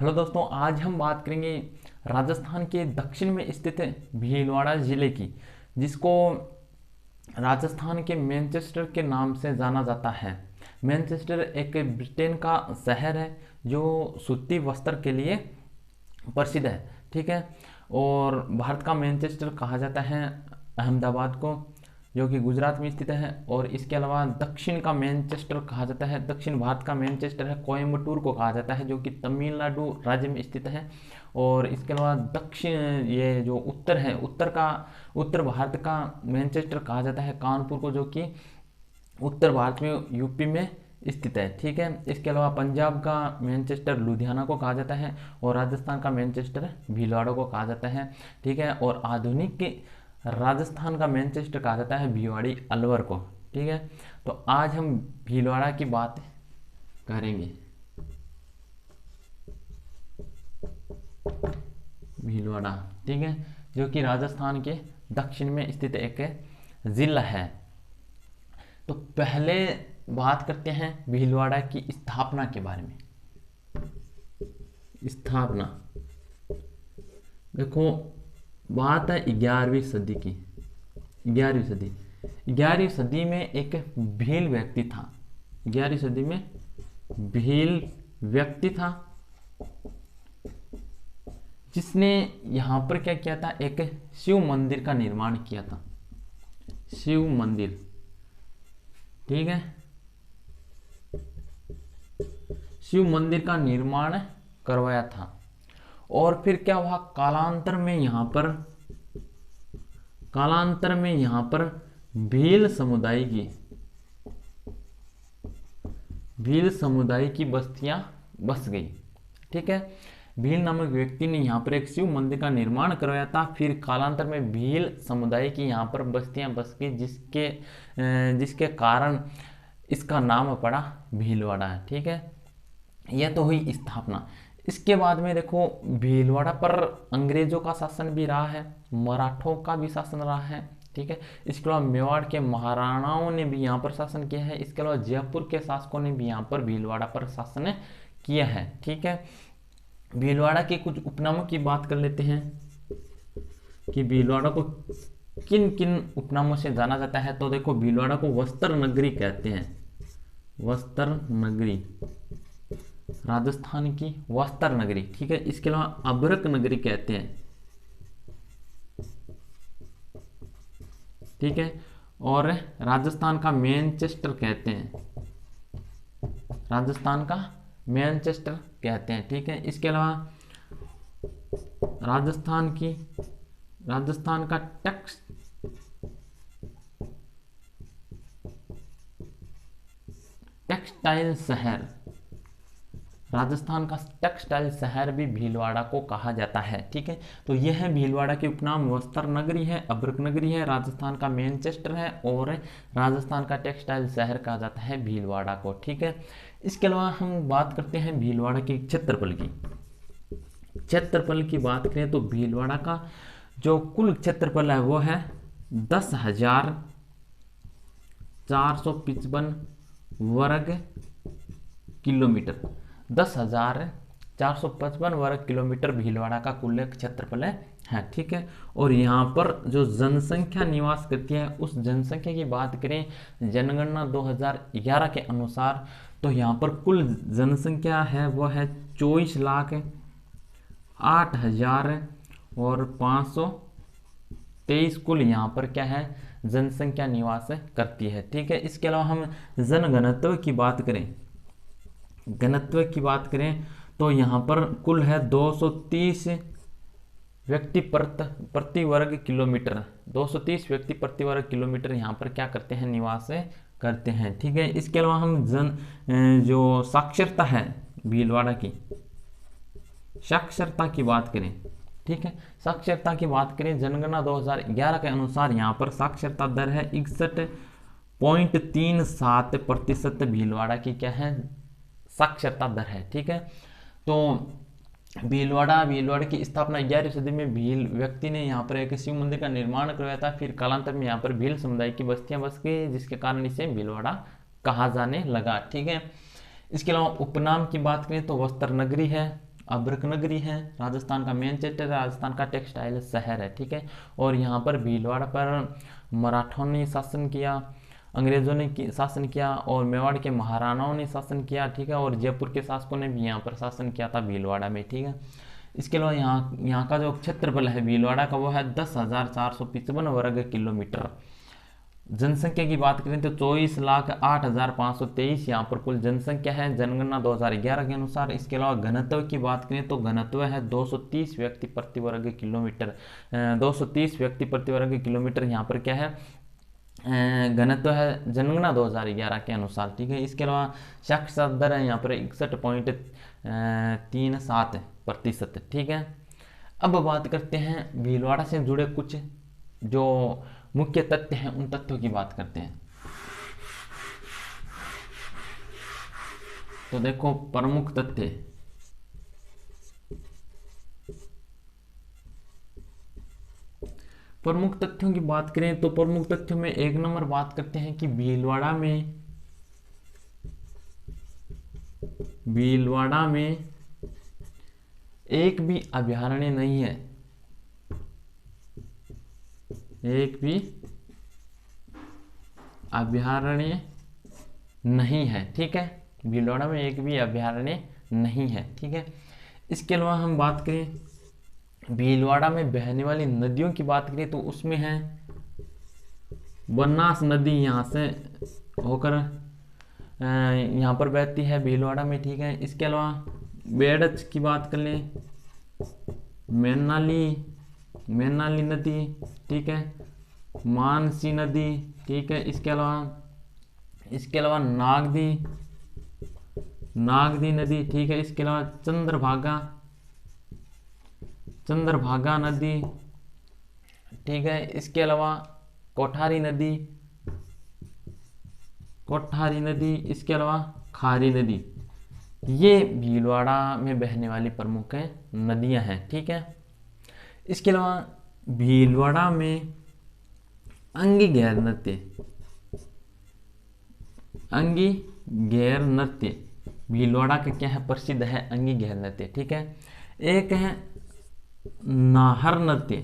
Hello दोस्तों, आज हम बात करेंगे राजस्थान के दक्षिण में स्थित भीलवाड़ा जिले की, जिसको राजस्थान के मैनचेस्टर के नाम से जाना जाता है। मैनचेस्टर एक ब्रिटेन का शहर है जो सूती वस्त्र के लिए प्रसिद्ध है। ठीक है। और भारत का मैनचेस्टर कहा जाता है अहमदाबाद को, जो कि गुजरात में स्थित है। और इसके अलावा दक्षिण का मैनचेस्टर कहा जाता है, दक्षिण भारत का मैनचेस्टर है कोयम्बटूर को कहा जाता है, जो कि तमिलनाडु राज्य में स्थित है। और इसके अलावा दक्षिण ये जो उत्तर है, उत्तर भारत का मैनचेस्टर कहा जाता है कानपुर को, जो कि उत्तर भारत में यूपी में स्थित है। ठीक है। इसके अलावा पंजाब का मैनचेस्टर लुधियाना को कहा जाता है, और राजस्थान का मैनचेस्टर भीलवाड़ा को कहा जाता है। ठीक है। और आधुनिक राजस्थान का मैनचेस्टर कहा जाता है भिवाड़ी अलवर को। ठीक है। तो आज हम भीलवाड़ा की बात करेंगे। भीलवाड़ा, ठीक है, जो कि राजस्थान के दक्षिण में स्थित एक जिला है। तो पहले बात करते हैं भीलवाड़ा की स्थापना के बारे में। स्थापना देखो, बात है 11वीं सदी की। 11वीं सदी में एक भील व्यक्ति था। 11वीं सदी में भील व्यक्ति था जिसने यहाँ पर क्या किया था, एक शिव मंदिर का निर्माण किया था। शिव मंदिर, ठीक है, शिव मंदिर का निर्माण करवाया था। और फिर क्या हुआ, कालांतर में यहाँ पर भील समुदाय की बस्तियां बस गई। ठीक है। भील नामक व्यक्ति ने यहाँ पर एक शिव मंदिर का निर्माण करवाया था। फिर कालांतर में भील समुदाय की यहाँ पर बस्तियां बस गई, जिसके कारण इसका नाम पड़ा भीलवाड़ा है। ठीक है। यह तो हुई स्थापना। इसके बाद में देखो, भीलवाड़ा पर अंग्रेजों का शासन भी रहा है, मराठों का भी शासन रहा है। ठीक है। इसके अलावा मेवाड़ के महाराणाओं ने भी यहाँ पर शासन किया है। इसके अलावा जयपुर के शासकों ने भी यहाँ पर भीलवाड़ा पर शासन किया है। ठीक है। भीलवाड़ा के कुछ उपनामों की बात कर लेते हैं कि भीलवाड़ा को किन किन उपनामों से जाना जाता है। तो देखो, भीलवाड़ा को वस्त्र नगरी कहते हैं। वस्त्र नगरी, राजस्थान की वस्त्र नगरी। ठीक है। इसके अलावा अभ्रक नगरी कहते हैं। ठीक है। और राजस्थान का मैनचेस्टर कहते हैं। राजस्थान का मैनचेस्टर कहते हैं। ठीक है। इसके अलावा राजस्थान का टेक्सटाइल शहर, राजस्थान का टेक्सटाइल शहर भी भीलवाड़ा को कहा जाता है। ठीक है। तो यह है भीलवाड़ा के उपनाम। वस्त्र नगरी है, अभ्रक नगरी है, राजस्थान का मैनचेस्टर है, और राजस्थान का टेक्सटाइल शहर कहा जाता है भीलवाड़ा को। ठीक है। इसके अलावा हम बात करते हैं भीलवाड़ा के क्षेत्रफल की। क्षेत्रफल की बात करें तो भीलवाड़ा का जो कुल क्षेत्रफल है वो है 10,455 वर्ग किलोमीटर। 10,455 वर्ग किलोमीटर भीलवाड़ा का कुल क्षेत्रफल है। ठीक है। और यहाँ पर जो जनसंख्या निवास करती है, उस जनसंख्या की बात करें जनगणना 2011 के अनुसार, तो यहाँ पर कुल जनसंख्या है वो है 24,08,523 कुल यहाँ पर क्या है, जनसंख्या निवास करती है। ठीक है। इसके अलावा हम जनघनत्व की बात करें तो यहाँ पर कुल है 230 व्यक्ति प्रति वर्ग किलोमीटर। 230 व्यक्ति प्रति वर्ग किलोमीटर यहाँ पर क्या करते हैं, निवास करते हैं। ठीक है। इसके अलावा हम जो साक्षरता है भीलवाड़ा की, साक्षरता की बात करें। ठीक है। साक्षरता की बात करें, जनगणना 2011 के अनुसार यहाँ पर साक्षरता दर है 61.37% भीलवाड़ा की क्या है, साक्षरता दर है। ठीक है। तो भीलवाड़ा की स्थापना 11वीं सदी में भील व्यक्ति ने यहाँ पर एक शिव मंदिर का निर्माण करवाया था। फिर कालांतर में यहाँ पर भील समुदाय की बस्तियां बस गई, जिसके कारण इसे भीलवाड़ा कहा जाने लगा। ठीक है। इसके अलावा उपनाम की बात करें तो वस्त्र नगरी है, अब्रक नगरी है, राजस्थान का मैनचेस्टर राजस्थान का टेक्सटाइल शहर है, ठीक है। और यहाँ पर भीलवाड़ा पर मराठों ने शासन किया, अंग्रेजों ने शासन किया, और मेवाड़ के महाराणाओं ने शासन किया, ठीक है। और जयपुर के शासकों ने भी यहाँ पर शासन किया था भीलवाड़ा में, ठीक है। इसके अलावा यहाँ का जो क्षेत्रफल है भीलवाड़ा का वो है 10,455 वर्ग किलोमीटर। जनसंख्या की बात करें तो 24,08,523 यहाँ पर कुल जनसंख्या है जनगणना 2011 के अनुसार। इसके अलावा घनत्व की बात करें तो घनत्व है 230 व्यक्ति प्रति वर्ग किलोमीटर। 230 व्यक्ति प्रति वर्ग किलोमीटर यहाँ पर क्या है, घनत्व है जनगणना 2011 के अनुसार, ठीक है। इसके अलावा साक्षरता दर है यहाँ पर 61.37%, ठीक है। अब बात करते हैं भीलवाड़ा से जुड़े कुछ जो मुख्य तथ्य हैं, उन तथ्यों की बात करते हैं। तो देखो प्रमुख तथ्य, प्रमुख तथ्यों की बात करें तो प्रमुख तथ्यों में एक नंबर बात करते हैं कि भीलवाड़ा में एक भी अभयारण्य नहीं है, एक भी अभयारण्य नहीं है, ठीक है। भीलवाड़ा में एक भी अभयारण्य नहीं है, ठीक है। इसके अलावा हम बात करें भीलवाड़ा में बहने वाली नदियों की बात करें तो उसमें है बनास नदी, यहाँ से होकर यहाँ पर बहती है भीलवाड़ा में, ठीक है। इसके अलावा बेड़च की बात कर लें, मैनाली नदी, ठीक है, मानसी नदी, ठीक है। इसके अलावा नागदी नदी, ठीक है। इसके अलावा चंद्रभागा नदी, ठीक है। इसके अलावा कोठारी नदी, इसके अलावा खारी नदी, ये भीलवाड़ा में बहने वाली प्रमुख नदियां हैं, ठीक है। इसके अलावा भीलवाड़ा में अंगी गैर नृत्य भीलवाड़ा का क्या है, प्रसिद्ध है अंगी गैर नृत्य, ठीक है। एक है नाहर नृत्य,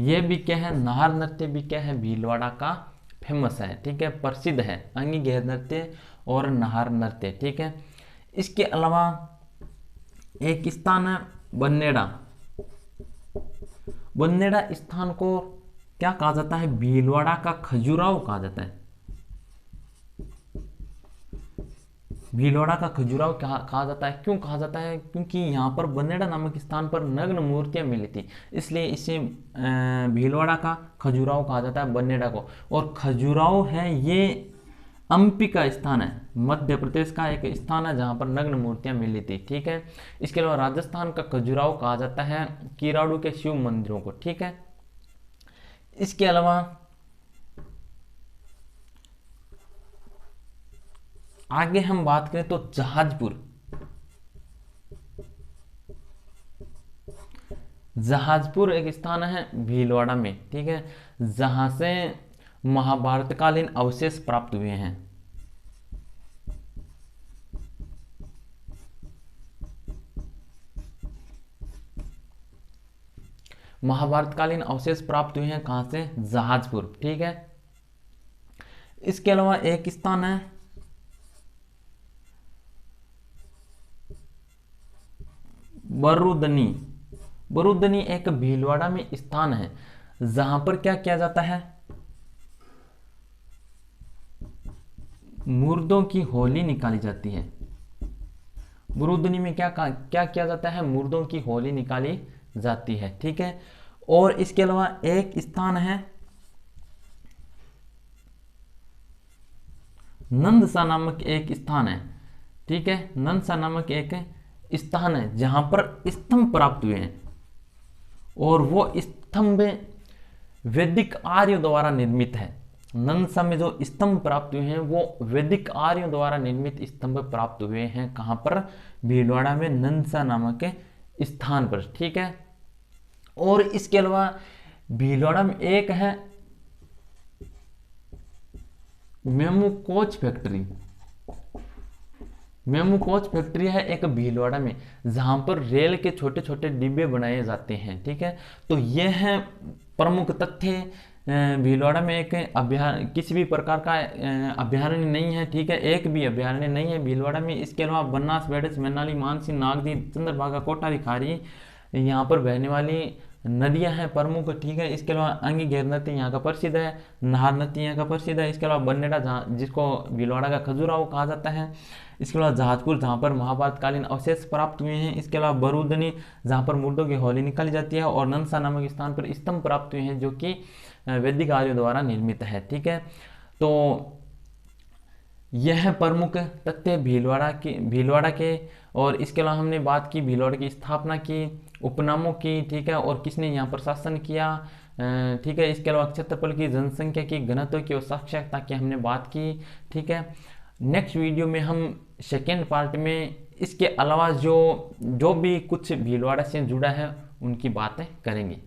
ये भी क्या है, नाहर नृत्य भी क्या है भीलवाड़ा का फेमस है, ठीक है, प्रसिद्ध है अंगी गैर नृत्य और नाहर नृत्य, ठीक है। इसके अलावा एक स्थान है बन्नेड़ा स्थान को क्या कहा जाता है, भीलवाड़ा का खजुराहो कहा जाता है। भीलवाड़ा का खजुराहो कहा जाता है, क्यों कहा जाता है, क्योंकि यहाँ पर बन्नेड़ा नामक स्थान पर नग्न मूर्तियां मिली थी, इसलिए इसे भीलवाड़ा का खजुराहो कहा जाता है बन्नेड़ा को। और खजुराहो है ये हम्पी का स्थान है, मध्य प्रदेश का एक स्थान है जहाँ पर नग्न मूर्तियां मिली थी, ठीक है। इसके अलावा राजस्थान का खजुराहो कहा जाता है किराड़ू के शिव मंदिरों को, ठीक है। इसके अलावा आगे हम बात करें तो जहाजपुर एक स्थान है भीलवाड़ा में, ठीक है, जहां से महाभारतकालीन अवशेष प्राप्त हुए हैं। महाभारतकालीन अवशेष प्राप्त हुए हैं कहां से, जहाजपुर, ठीक है। इसके अलावा एक स्थान है बरूदनी एक भीलवाड़ा में स्थान है जहां पर क्या किया जाता है, मुर्दों की होली निकाली जाती है। बरूदनी में क्या किया जाता है, मुर्दों की होली निकाली जाती है, ठीक है। और इसके अलावा एक स्थान है नंदसा नामक एक स्थान है, ठीक है, नंदसा नामक एक स्थान है जहां पर स्तंभ प्राप्त हुए हैं, और वो स्तंभ वैदिक आर्यों द्वारा निर्मित है। नंदसा में जो स्तंभ प्राप्त हुए हैं वो वैदिक आर्यों द्वारा निर्मित स्तंभ प्राप्त हुए हैं, कहां पर, भीलवाड़ा में नंदसा नामक स्थान पर, ठीक है। और इसके अलावा भीलवाड़ा में एक है MEMU coach factory, MEMU coach factory है एक भीलवाड़ा में, जहाँ पर रेल के छोटे छोटे डिब्बे बनाए जाते हैं। ठीक है, तो ये है प्रमुख तथ्य। भीलवाड़ा में एक अभ्यारण्य, किसी भी प्रकार का अभ्यारण्य नहीं है। ठीक है, एक भी अभ्यारण्य नहीं है भीलवाड़ा में। इसके अलावा बन्नास, बेडस, मैनाली, मानसी, नागदी, चंद्रभागा, कोटारी, खारी, यहाँ पर बहने वाली नदियां हैं प्रमुख। ठीक है, इसके अलावा अंगिघेर नदी यहाँ का प्रसिद्ध है, नाहर नदी यहाँ का प्रसिद्ध है। इसके अलावा बन्नेड़ा, जहाँ जिसको भीलवाड़ा का खजुराहो कहा जाता है। इसके अलावा जहाजपुर, जहाँ पर महाभारत कालीन अवशेष प्राप्त हुए हैं। इसके अलावा बरूदनी, जहाँ पर मुर्दों की होली निकाली जाती है। और ननसा नामक स्थान पर स्तंभ प्राप्त हुए हैं, जो कि वैदिक आर्यों द्वारा निर्मित है। ठीक है, तो यह प्रमुख तथ्य भीलवाड़ा के। और इसके अलावा हमने बात की भीलवाड़ा की स्थापना की, उपनामों की। ठीक है, और किसने यहाँ पर शासन किया। ठीक है, इसके अलावा क्षेत्रफल की, जनसंख्या की, घनत्व की और साक्षरता की हमने बात की। ठीक है, नेक्स्ट वीडियो में हम सेकेंड पार्ट में इसके अलावा जो भी कुछ भीलवाड़ा से जुड़ा है उनकी बातें करेंगे।